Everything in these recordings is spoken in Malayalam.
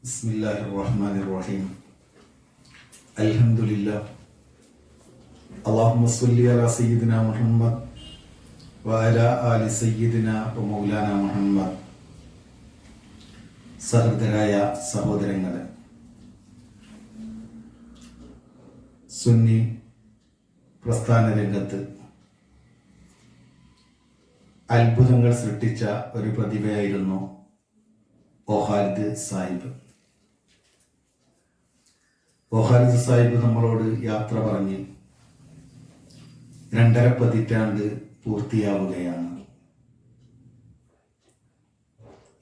ബിസ്മില്ലാഹിർറഹ്മാനിർറഹീം. അൽഹംദുലില്ലാഹ്. അല്ലാഹുമ്മ സ്വല്ലി അലാ സയ്യിദിനാ മുഹമ്മദ് വഅലാ ആലി സയ്യിദിനാ വമൗലാനാ മുഹമ്മദ്. സഹൃദരായ സഹോദരങ്ങളെ, സുന്നി പ്രസ്ഥാന രംഗത്ത് അത്ഭുതങ്ങൾ സൃഷ്ടിച്ച ഒരു പ്രതിഭയായിരുന്നു ഖാലിദ് സാഹിബ്. ഖാലിദ് സാഹിബ് നമ്മളോട് യാത്ര പറഞ്ഞ് 2.5 പതിറ്റാണ്ട് പൂർത്തിയാവുകയാണ്.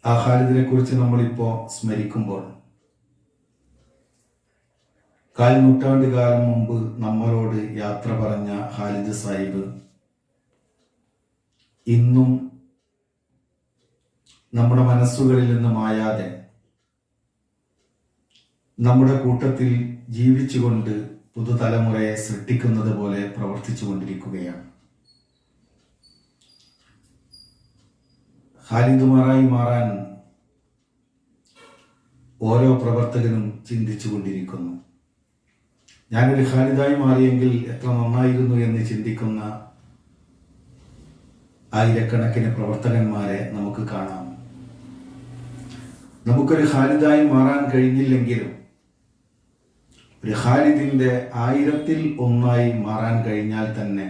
ആ ഖാലിദിനെ കുറിച്ച് നമ്മളിപ്പോ സ്മരിക്കുമ്പോൾ 1/4 നൂറ്റാണ്ട് കാലം മുമ്പ് നമ്മളോട് യാത്ര പറഞ്ഞ ഖാലിദ് സാഹിബ് ഇന്നും നമ്മുടെ മനസ്സുകളിൽ നിന്ന് മായാതെ നമ്മുടെ കൂട്ടത്തിൽ ജീവിച്ചുകൊണ്ട് പുതുതലമുറയെ സൃഷ്ടിക്കുന്നത് പോലെ പ്രവർത്തിച്ചു കൊണ്ടിരിക്കുകയാണ്. ഖാലിദുമാരായി മാറാൻ ഓരോ പ്രവർത്തകനും ചിന്തിച്ചു കൊണ്ടിരിക്കുന്നു. ഞാനൊരു ഖാലിദായി മാറിയെങ്കിൽ എത്ര നന്നായിരുന്നു എന്ന് ചിന്തിക്കുന്ന ആയിരക്കണക്കിന് പ്രവർത്തകന്മാരെ നമുക്ക് കാണാം. നമുക്കൊരു ഖാലിദായി മാറാൻ കഴിഞ്ഞില്ലെങ്കിലും ഒരു ഖാലിദിന്റെ 1000-ൽ 1 മാറാൻ കഴിഞ്ഞാൽ തന്നെ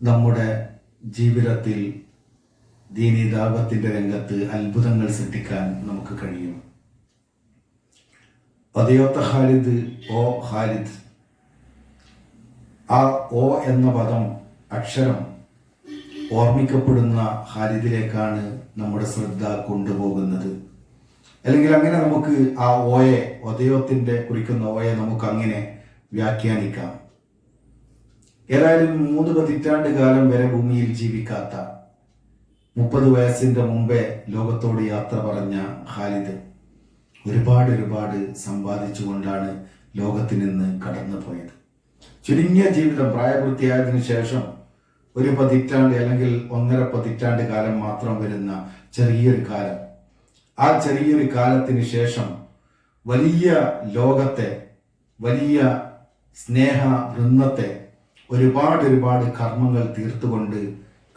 നമ്മുടെ ജീവിതത്തിൽ ദീനി ദഅവത്തിന്റെ രംഗത്ത് അത്ഭുതങ്ങൾ സൃഷ്ടിക്കാൻ നമുക്ക് കഴിയും. പതിയൊത്ത ഖാലിദ്, ഓ ഖാലിദ്, ആ ഓ എന്ന പദം, അക്ഷരം ഓർമ്മിക്കപ്പെടുന്ന ഖാലിദിലേക്കാണ് നമ്മുടെ ശ്രദ്ധ കൊണ്ടുപോകുന്നത്. അല്ലെങ്കിൽ അങ്ങനെ നമുക്ക് ആ ഓയെ, ഉദയത്തിന്റെ കുറിക്കുന്ന ഓയെ നമുക്ക് അങ്ങനെ വ്യാഖ്യാനിക്കാം. ഏതായാലും 3 പതിറ്റാണ്ട് കാലം വരെ ഭൂമിയിൽ ജീവിക്കാത്ത, 30 വയസ്സിന്റെ മുമ്പേ ലോകത്തോട് യാത്ര പറഞ്ഞ ഖാലിദ് ഒരുപാട് സമ്പാദിച്ചുകൊണ്ടാണ് ലോകത്തിൽ നിന്ന് കടന്നു പോയത്. ചുരുങ്ങിയ ജീവിതം, പ്രായപൂർത്തിയായതിനു ശേഷം 1 പതിറ്റാണ്ട് അല്ലെങ്കിൽ 1.5 പതിറ്റാണ്ട് കാലം മാത്രം വരുന്ന ചെറിയൊരു കാലം, ആ ചെറിയൊരു കാലത്തിന് ശേഷം വലിയ ലോകത്തെ, വലിയ സ്നേഹ വൃന്ദത്തെ ഒരുപാട് കർമ്മങ്ങൾ തീർത്തുകൊണ്ട്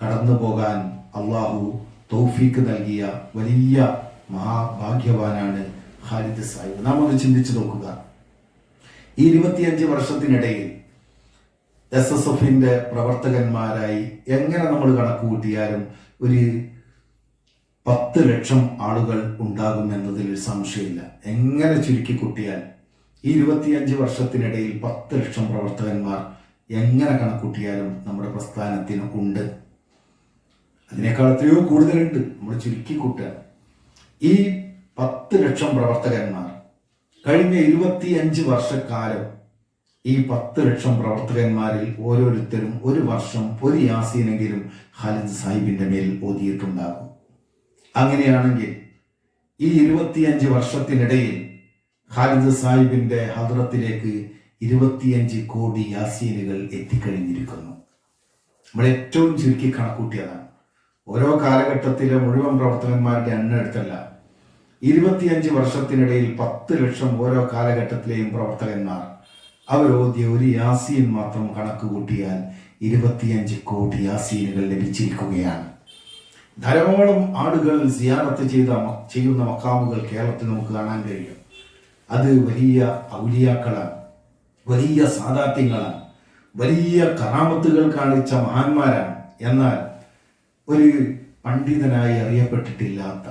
കടന്നു പോകാൻ അള്ളാഹു തൗഫീക്ക് നൽകിയ വലിയ മഹാഭാഗ്യവാനാണ് ഖാലിദ് സാഹിബ്. നാം ഒന്ന് ചിന്തിച്ചു നോക്കുക. ഈ 25 വർഷത്തിനിടയിൽ SSFന്റെ പ്രവർത്തകന്മാരായി എങ്ങനെ നമ്മൾ കണക്ക് കൂട്ടിയാലും ഒരു 10 ലക്ഷം ആളുകൾ ഉണ്ടാകും എന്നതിൽ ഒരു സംശയമില്ല. എങ്ങനെ ചുരുക്കി കൂട്ടിയാൽ ഈ 25 വർഷത്തിനിടയിൽ 10 ലക്ഷം പ്രവർത്തകന്മാർ എങ്ങനെ കണക്കൂട്ടിയാലും നമ്മുടെ പ്രസ്ഥാനത്തിന് ഉണ്ട്. അതിനേക്കാൾ എത്രയോ കൂടുതലുണ്ട്. നമ്മൾ ചുരുക്കി കൂട്ടുക. ഈ 10 ലക്ഷം പ്രവർത്തകന്മാർ കഴിഞ്ഞ 25 വർഷക്കാലം ഈ 10 ലക്ഷം പ്രവർത്തകന്മാരിൽ ഓരോരുത്തരും ഒരു വർഷം ഒരു യാസീനെങ്കിലും ഖാലിദ് സാഹിബിന്റെ മേൽ ഓതിയിട്ടുണ്ടാകും. അങ്ങനെയാണെങ്കിൽ ഈ 25 വർഷത്തിനിടയിൽ ഖാലിദ് സാഹിബിന്റെ ഹദ്റത്തിലേക്ക് 25 കോടി യാസീനുകൾ എത്തിക്കഴിഞ്ഞിരിക്കുന്നു. നമ്മൾ ഏറ്റവും ചുരുക്കി കണക്കൂട്ടിയതാണ്. ഓരോ കാലഘട്ടത്തിലെ മുഴുവൻ പ്രവർത്തകന്മാരുടെ എണ്ണം എടുത്തല്ല. 25 വർഷത്തിനിടയിൽ 10 ലക്ഷം ഓരോ കാലഘട്ടത്തിലെയും പ്രവർത്തകന്മാർ അവരോദ്യ ഒരു യാസീൻ മാത്രം കണക്ക് കൂട്ടിയാൽ 25 കോടി യാസീനുകൾ ലഭിച്ചിരിക്കുകയാണ്. ധാരാളം ആളുകൾ സിയാറത്ത് ചെയ്യുന്ന മക്കാമുകൾ കേരളത്തിൽ നമുക്ക് കാണാൻ കഴിയും. അത് വലിയ ഔലിയാക്കളാണ്, വലിയ സാദാത്യങ്ങളാണ്, വലിയ കറാമത്തുകൾ കാണിച്ച മഹാന്മാരാണ്. എന്നാൽ ഒരു പണ്ഡിതനായി അറിയപ്പെട്ടിട്ടില്ലാത്ത,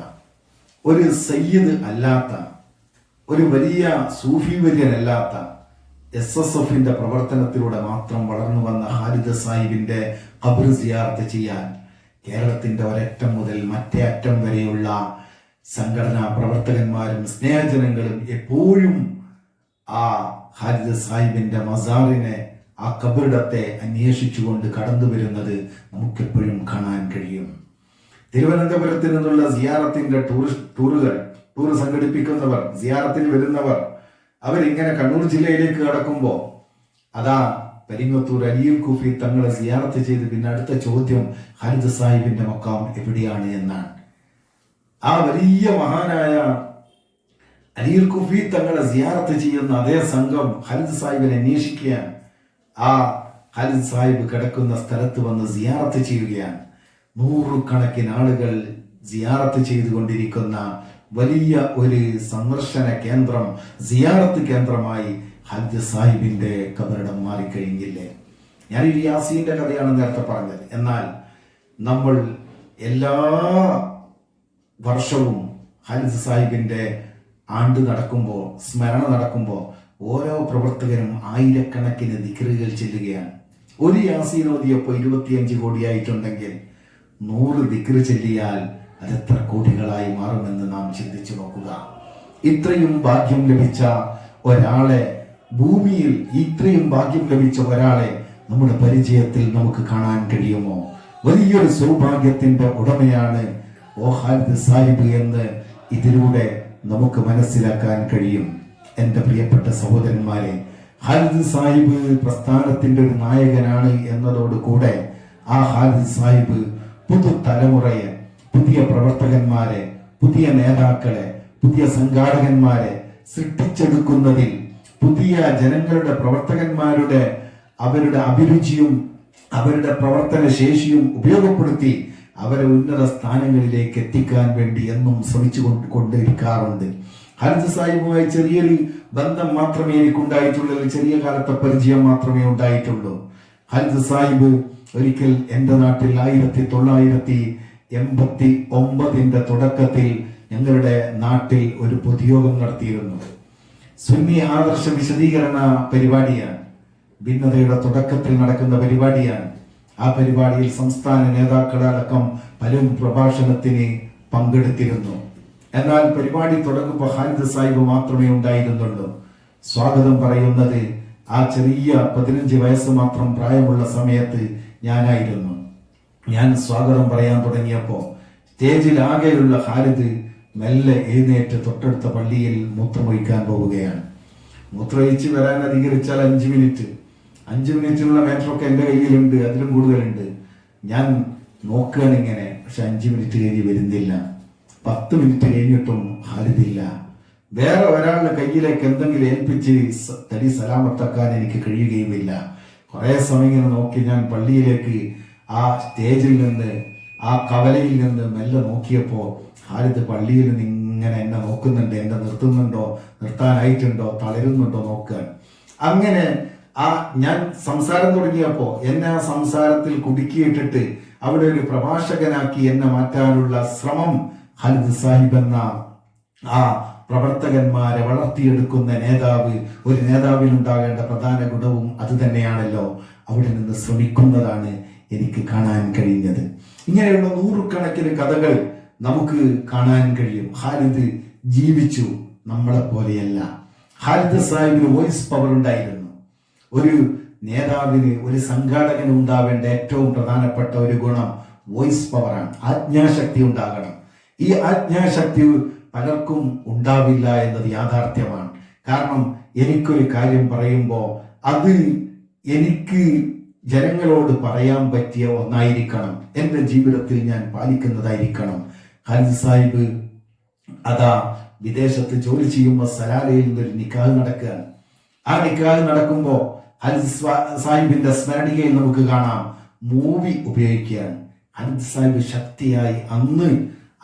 ഒരു സയ്യിദ് അല്ലാത്ത, ഒരു വലിയ സൂഫി വര്യനല്ലാത്ത SSFന്റെ പ്രവർത്തനത്തിലൂടെ മാത്രം വളർന്നു വന്ന ഖാലിദ് സാഹിബിന്റെ ഖബർ സിയാറത്ത് ചെയ്യാൻ കേരളത്തിന്റെ ഒരറ്റം മുതൽ മറ്റേ അറ്റം വരെയുള്ള സംഘടനാ പ്രവർത്തകന്മാരും സ്നേഹജനങ്ങളും എപ്പോഴും ആ ഖാലിദ് സാഹിബിന്റെ മസാറിനെ, ആ ഖബറിടത്തെ അന്വേഷിച്ചുകൊണ്ട് കടന്നു വരുന്നത് നമുക്കെപ്പോഴും കാണാൻ കഴിയും. തിരുവനന്തപുരത്ത് നിന്നുള്ള സിയാറത്തിന്റെ ടൂർ സംഘടിപ്പിക്കുന്നവർ, സിയാറത്തിന് വരുന്നവർ, അവരിങ്ങനെ കണ്ണൂർ ജില്ലയിലേക്ക് കടക്കുമ്പോൾ അതാ പെരിങ്ങത്തൂർ അലിയുൽ കൂഫി തങ്ങളെ സിയാറത്ത് ചെയ്ത് പിന്നെ അടുത്ത ചോദ്യം ഖാലിദ് സാഹിബിന്റെ മക്കാം എവിടെയാണ് എന്നാണ്. ആ വലിയ മഹാനായ അലീൽ കുഫി തങ്ങളെ സിയാറത്ത് ചെയ്യുന്ന അതേ സംഘം ഖാലിദ് സാഹിബിനെ അന്വേഷിക്കാൻ ആ ഖാലിദ് സാഹിബ് കിടക്കുന്ന സ്ഥലത്ത് വന്ന് സിയാറത്ത് ചെയ്യുകയാണ്. 100 കണക്കിന് ആളുകൾ സിയാറത്ത് ചെയ്തുകൊണ്ടിരിക്കുന്ന വലിയ ഒരു സന്ദർശന കേന്ദ്രം, സിയാറത്ത് കേന്ദ്രമായി ഖാലിദ് സാഹിബിന്റെ കബറിടം മാറിക്കഴിഞ്ഞില്ലേ. ഞാൻ ഈ യാസീന്റെ കഥയാണ് നേരത്തെ പറഞ്ഞത്. എന്നാൽ നമ്മൾ എല്ലാ വർഷവും ഖാലിദ് സാഹിബിന്റെ ആണ്ട് നടക്കുമ്പോൾ, സ്മരണ നടക്കുമ്പോൾ ഓരോ പ്രവർത്തകരും ആയിരക്കണക്കിന് ദിക്റുകൾ ചെല്ലുകയാണ്. ഒരു യാസീൻ ഓതിയപ്പോൾ 25 കോടിയായിട്ടുണ്ടെങ്കിൽ 100 ദിക്റ് ചെല്ലിയാൽ അതെത്ര കോടികളായി മാറുമെന്ന് നാം ചിന്തിച്ചു നോക്കുക. ഇത്രയും ഭാഗ്യം ലഭിച്ച ഒരാളെ ഭൂമിയിൽ, ഇത്രയും ഭാഗ്യം ലഭിച്ച ഒരാളെ നമ്മുടെ പരിചയത്തിൽ നമുക്ക് കാണാൻ കഴിയുമോ? വലിയൊരു സൗഭാഗ്യത്തിന്റെ ഉടമയാണ് ഖാലിദ് സാഹിബ് എന്ന് ഇതിലൂടെ നമുക്ക് മനസ്സിലാക്കാൻ കഴിയും. എൻ്റെ പ്രിയപ്പെട്ട സഹോദരന്മാരെ, ഖാലിദ് സാഹിബ് പ്രസ്ഥാനത്തിന്റെ ഒരു നായകനാണ് എന്നതോടുകൂടെ ആ ഖാലിദ് സാഹിബ് പുതുതലമുറയെ, പുതിയ പ്രവർത്തകന്മാരെ, പുതിയ നേതാക്കളെ, പുതിയ സംഘാടകന്മാരെ സൃഷ്ടിച്ചെടുക്കുന്നതിൽ, പുതിയ ജനങ്ങളുടെ പ്രവർത്തകന്മാരുടെ അവരുടെ അഭിരുചിയും അവരുടെ പ്രവർത്തന ശേഷിയും ഉപയോഗപ്പെടുത്തി അവരെ ഉന്നത സ്ഥാനങ്ങളിലേക്ക് എത്തിക്കാൻ വേണ്ടി എന്നും ശ്രമിച്ചു കൊണ്ടിരിക്കാറുണ്ട്. ഖാലിദ് സാഹിബുമായി ചെറിയൊരു ബന്ധം മാത്രമേ എനിക്കുണ്ടായിട്ടുള്ളൂ, ചെറിയ കാലത്തെ പരിചയം മാത്രമേ ഉണ്ടായിട്ടുള്ളൂ. ഖാലിദ് സാഹിബ് ഒരിക്കൽ എൻ്റെ നാട്ടിൽ 1989 തുടക്കത്തിൽ ഞങ്ങളുടെ നാട്ടിൽ ഒരു പൊതുയോഗം നടത്തിയിരുന്നു. സുന്നി ആദർശ വിശദീകരണ പരിപാടിയാണ്, ഭിന്നതയുടെ തുടക്കത്തിൽ നടക്കുന്ന പരിപാടിയാണ്. ആ പരിപാടിയിൽ സംസ്ഥാന നേതാക്കളടക്കം പലരും പ്രഭാഷണത്തിന് പങ്കെടുത്തിരുന്നു. എന്നാൽ പരിപാടി തുടങ്ങുമ്പോൾ ഖാലിദ് സാഹിബ് മാത്രമേ ഉണ്ടായിരുന്നുള്ളൂ. സ്വാഗതം പറയുന്നത് ആ ചെറിയ 15 വയസ്സ് മാത്രം പ്രായമുള്ള സമയത്ത് ഞാനായിരുന്നു. ഞാൻ സ്വാഗതം പറയാൻ തുടങ്ങിയപ്പോൾ സ്റ്റേജിൽ ആകെയുള്ള ഖാലിദ് മെല്ലെ എഴുന്നേറ്റ് തൊട്ടടുത്ത പള്ളിയിൽ മൂത്രമൊഴിക്കാൻ പോവുകയാണ്. മൂത്രമൊഴിച്ച് വരാൻ അധികരിച്ചാൽ 5 മിനിറ്റ്, 5 മിനിറ്റിനുള്ള മേറ്ററൊക്കെ എൻ്റെ കയ്യിലുണ്ട്, അതിലും കൂടുതലുണ്ട്. ഞാൻ നോക്കുകയാണ് ഇങ്ങനെ, പക്ഷെ 5 മിനിറ്റ് കഴിഞ്ഞ് വരുന്നില്ല. 10 മിനിറ്റ് കഴിഞ്ഞിട്ടും ഖാലിദില്ല. വേറെ ഒരാളുടെ കയ്യിലേക്ക് എന്തെങ്കിലും ഏൽപ്പിച്ച് തടി സലാമത്താക്കാൻ എനിക്ക് കഴിയുകയുമില്ല. കുറെ സമയം ഇങ്ങനെ നോക്കി ഞാൻ പള്ളിയിലേക്ക് ആ സ്റ്റേജിൽ നിന്ന്, ആ കവലയിൽ നിന്ന് മെല്ലെ നോക്കിയപ്പോൾ ഖാലിദ് പള്ളിയിൽ നിന്ന് ഇങ്ങനെ എന്നെ നോക്കുന്നുണ്ട്. എന്നെ നിർത്തുന്നുണ്ടോ, നിർത്താനായിട്ടുണ്ടോ, തളരുന്നുണ്ടോ നോക്കാൻ. അങ്ങനെ ഞാൻ സംസാരം തുടങ്ങിയപ്പോൾ എന്നെ ആ സംസാരത്തിൽ കുടുക്കിയിട്ടിട്ട് അവിടെ ഒരു പ്രഭാഷകനാക്കി എന്നെ മാറ്റാനുള്ള ശ്രമം ഖാലിദ് സാഹിബ് എന്ന ആ പ്രവർത്തകന്മാരെ വളർത്തിയെടുക്കുന്ന നേതാവ്, ഒരു നേതാവിൽ ഉണ്ടാകേണ്ട പ്രധാന ഗുണവും അത് തന്നെയാണല്ലോ, അവിടെ നിന്ന് ശ്രമിക്കുന്നതാണ് എനിക്ക് കാണാൻ കഴിഞ്ഞത്. ഇങ്ങനെയുള്ള 100 കണക്കിന് കഥകൾ നമുക്ക് കാണാൻ കഴിയും. ഖാലിദ് ജീവിച്ചു, നമ്മളെ പോലെയല്ല. ഖാലിദ് സാഹിബിന് വോയിസ് പവർ ഉണ്ടായിരുന്നു. ഒരു നേതാവിന്, ഒരു സംഘാടകന് ഉണ്ടാവേണ്ട ഏറ്റവും പ്രധാനപ്പെട്ട ഒരു ഗുണം വോയിസ് പവറാണ്. ആജ്ഞാശക്തി ഉണ്ടാകണം. ഈ ആജ്ഞാശക്തി പലർക്കും ഉണ്ടാവില്ല എന്നത് യാഥാർത്ഥ്യമാണ്. കാരണം എനിക്കൊരു കാര്യം പറയുമ്പോൾ അത് എനിക്ക് ജനങ്ങളോട് പറയാൻ പറ്റിയ ഒന്നായിരിക്കണം, എൻ്റെ ജീവിതത്തിൽ ഞാൻ പാലിക്കുന്നതായിരിക്കണം. ഖാലിദ് സാഹിബ് അതാ വിദേശത്ത് ജോലി ചെയ്യുമ്പോൾ സലാലയിൽ നിന്നൊരു നിക്കാഹ് നടക്കുകയാണ്. ആ നിക്കാഹ് നടക്കുമ്പോൾ ഖാലിദ് സാഹിബിന്റെ സ്മരണികയിൽ നമുക്ക് കാണാം മൂവി ഉപയോഗിക്കുകയാണ്. ഖാലിദ് സാഹിബ് ശക്തിയായി അന്ന്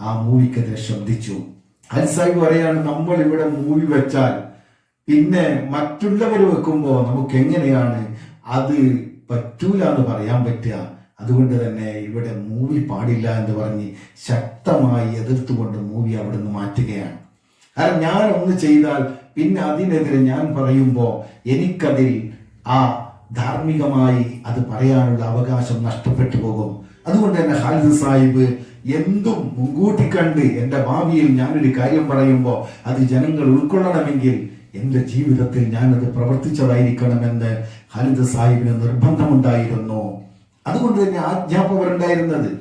ആ മൂവിക്കെതിരെ ശബ്ദിച്ചു. ഖാലിദ് സാഹിബ് പറയാണ്, നമ്മൾ ഇവിടെ മൂവി വെച്ചാൽ പിന്നെ മറ്റുള്ളവർ വെക്കുമ്പോൾ നമുക്ക് എങ്ങനെയാണ് അത് പറ്റൂല എന്ന് പറയാൻ പറ്റുക? അതുകൊണ്ട് തന്നെ ഇവിടെ മൂവി പാടില്ല എന്ന് പറഞ്ഞ് ശക്തമായി എതിർത്തുകൊണ്ട് മൂവി അവിടെ നിന്ന് മാറ്റുകയാണ്. കാരണം ഞാൻ ഒന്ന് ചെയ്താൽ പിന്നെ അതിനെതിരെ ഞാൻ പറയുമ്പോൾ എനിക്കതിൽ ആ ധാർമ്മികമായി അത് പറയാനുള്ള അവകാശം നഷ്ടപ്പെട്ടു പോകും. അതുകൊണ്ട് തന്നെ ഖാലിദ് സാഹിബ് എന്തും മുൻകൂട്ടി കണ്ട് എൻ്റെ ഭാവിയിൽ ഞാനൊരു കാര്യം പറയുമ്പോൾ അത് ജനങ്ങൾ ഉൾക്കൊള്ളണമെങ്കിൽ എൻ്റെ ജീവിതത്തിൽ ഞാനത് പ്രവർത്തിച്ചതായിരിക്കണമെന്ന് ഖാലിദ് സാഹിബിന് നിർബന്ധമുണ്ടായിരുന്നു. അതുകൊണ്ട് തന്നെ ആജ്ഞാപകരുണ്ടായിരുന്നത്.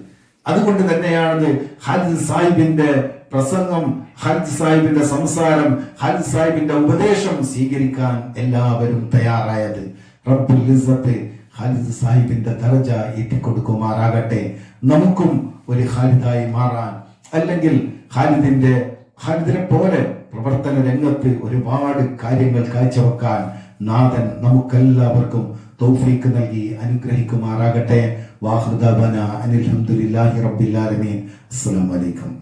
അതുകൊണ്ട് തന്നെയാണ് ഖാലിദ് സാഹിബിന്റെ പ്രസംഗം, ഖാലിദ് സാഹിബിന്റെ സംസാരം, ഖാലിദ് സാഹിബിന്റെ ഉപദേശം സ്വീകരിക്കാൻ എല്ലാവരും തയ്യാറായത്. റബ്ബുൽ ഇസ്സത്ത് ഖാലിദ് സാഹിബിന്റെ ദർജ എത്തിക്കൊടുക്കുമാറാകട്ടെ. നമുക്കും ഒരു ഖാലിദായി മാറാൻ അല്ലെങ്കിൽ ഖാലിദിനെ പോലെ പ്രവർത്തന രംഗത്ത് ഒരുപാട് കാര്യങ്ങൾ കാഴ്ചവെക്കാൻ നാഥൻ നമുക്കെല്ലാവർക്കും തൗഫീക്ക് നൽകി അനുഗ്രഹിക്കുമാറാകട്ടെ. വാഹൃദാബന അനിൽ ഹംദുലില്ലാഹി റബ്ബിൽ ആലമീൻ. അസ്സലാമു അലൈക്കും.